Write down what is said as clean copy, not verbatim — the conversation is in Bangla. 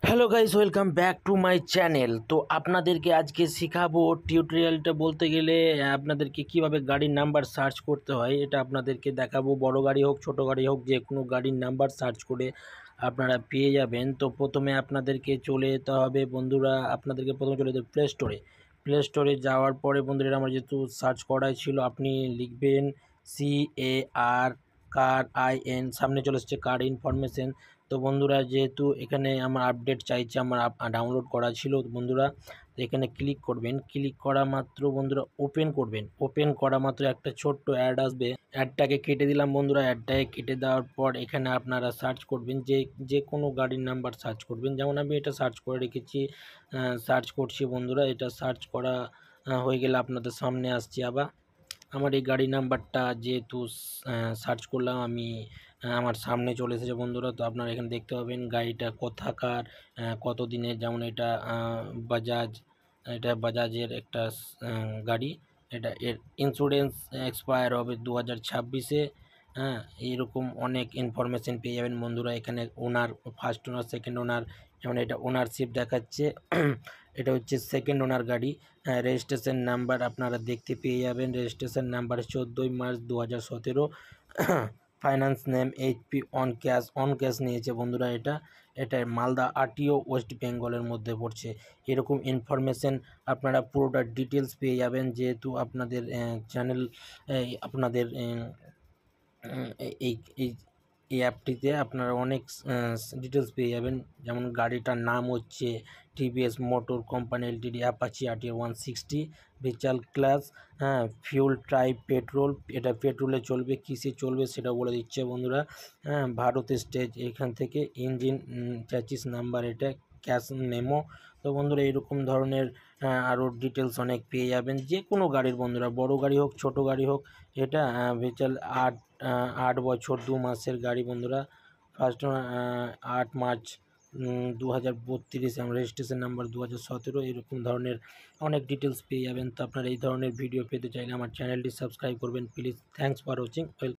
Hello guys, welcome back to my channel. তো আপনাদেরকে আজকে শেখাবো টিউটোরিয়ালটা বলতে গেলে আপনাদেরকে কিভাবে গাড়ির নাম্বার সার্চ করতে হয়। এটা আপনাদেরকে দেখাবো। বড় গাড়ি হোক ছোট গাড়ি হোক যে কোনো গাড়ির নাম্বার সার্চ করে আপনারা পেয়ে যাবেন। তো প্রথমে আপনাদেরকে চলে যেতে হবে বন্ধুরা, আপনাদেরকে প্রথমে চলে যেতে প্লে স্টোরে যাওয়ার পরে বন্ধুরা, আমার যেহেতু সার্চ করাই ছিল, আপনি লিখবেন CAR IN, সামনে চলে এসছে কার ইনফরমেশন। তো বন্ধুরা, যেহেতু এখানে আমার আপডেট চাইছে, আমার ডাউনলোড করা ছিল বন্ধুরা, তো এখানে ক্লিক করবেন। ক্লিক করা মাত্র বন্ধুরা ওপেন করবেন। ওপেন করা মাত্র একটা ছোট্ট অ্যাড আসবে। অ্যাডটাকে কেটে দিলাম বন্ধুরা। অ্যাডটাকে কেটে দেওয়ার পর এখানে আপনারা সার্চ করবেন, যে কোনো গাড়ির নাম্বার সার্চ করবেন। যেমন আমি এটা সার্চ করে রেখেছি, সার্চ করছি বন্ধুরা। এটা সার্চ করা হয়ে গেলে আপনাদের সামনে আসছি আবার। আমার এই গাড়ি নাম্বারটা যেহেতু সার্চ করলাম আমি, আমার সামনে চলে এসেছে বন্ধুরা। তো আপনারা এখানে দেখতে পাবেন গাড়িটা কোথাকার, কত দিনের। যেমন এটা বাজাজ, এটা বাজাজের একটা গাড়ি। এটা এর ইন্স্যুরেন্স এক্সপায়ার হবে 2026-এ। হ্যাঁ, এইরকম অনেক ইনফরমেশন পেয়ে যাবেন বন্ধুরা। এখানে ওনার, ফার্স্ট ওনার, সেকেন্ড ওনার, যেমন এটা ওনারশিপ দেখাচ্ছে। এটা হচ্ছে সেকেন্ড ওনার গাড়ি। রেজিস্ট্রেশন নাম্বার আপনারা দেখতে পেয়ে যাবেন। Registration number 14 March 2017। Finance name HP on cash নিয়েছে বন্ধুরা। এটা মালদা RTO, ওয়েস্ট বেঙ্গলের মধ্যে পড়ছে। এরকম ইনফরমেশন আপনারা পুরোটা ডিটেলস পেয়ে যাবেন, যেহেতু আপনাদের চ্যানেল, আপনাদের এই এই এই অ্যাপটিতে আপনারা অনেক ডিটেলস পেয়ে যাবেন। যেমন গাড়িটার নাম হচ্ছে TVS motor company LTD Apache RTR 160, vehicle class, হ্যাঁ, ফিউল টাইপ পেট্রোল। এটা পেট্রোলে চলবে, কিসে চলবে সেটা বলে দিচ্ছে বন্ধুরা। হ্যাঁ, ভারত স্টেজ এখান থেকে, ইঞ্জিন চ্যাসিস নাম্বার, এটা ক্যাশ মেমো। তো বন্ধুরা, এরকম ধরনের আরও ডিটেলস অনেক পেয়ে যাবেন যে কোনো গাড়ির বন্ধুরা, বড় গাড়ি হোক ছোট গাড়ি হোক। এটা ভেহিক্যাল 8 বছর 2 মাসের গাড়ি বন্ধুরা। ফার্স্ট 8 মার্চ 2032, এবং রেজিস্ট্রেশন নাম্বার 2017। এরকম ধরনের অনেক ডিটেলস পেয়ে যাবেন। তো আপনারা এই ধরনের ভিডিও পেতে চাইলে আমার চ্যানেলটি সাবস্ক্রাইব করবেন প্লিজ। Thanks for watching.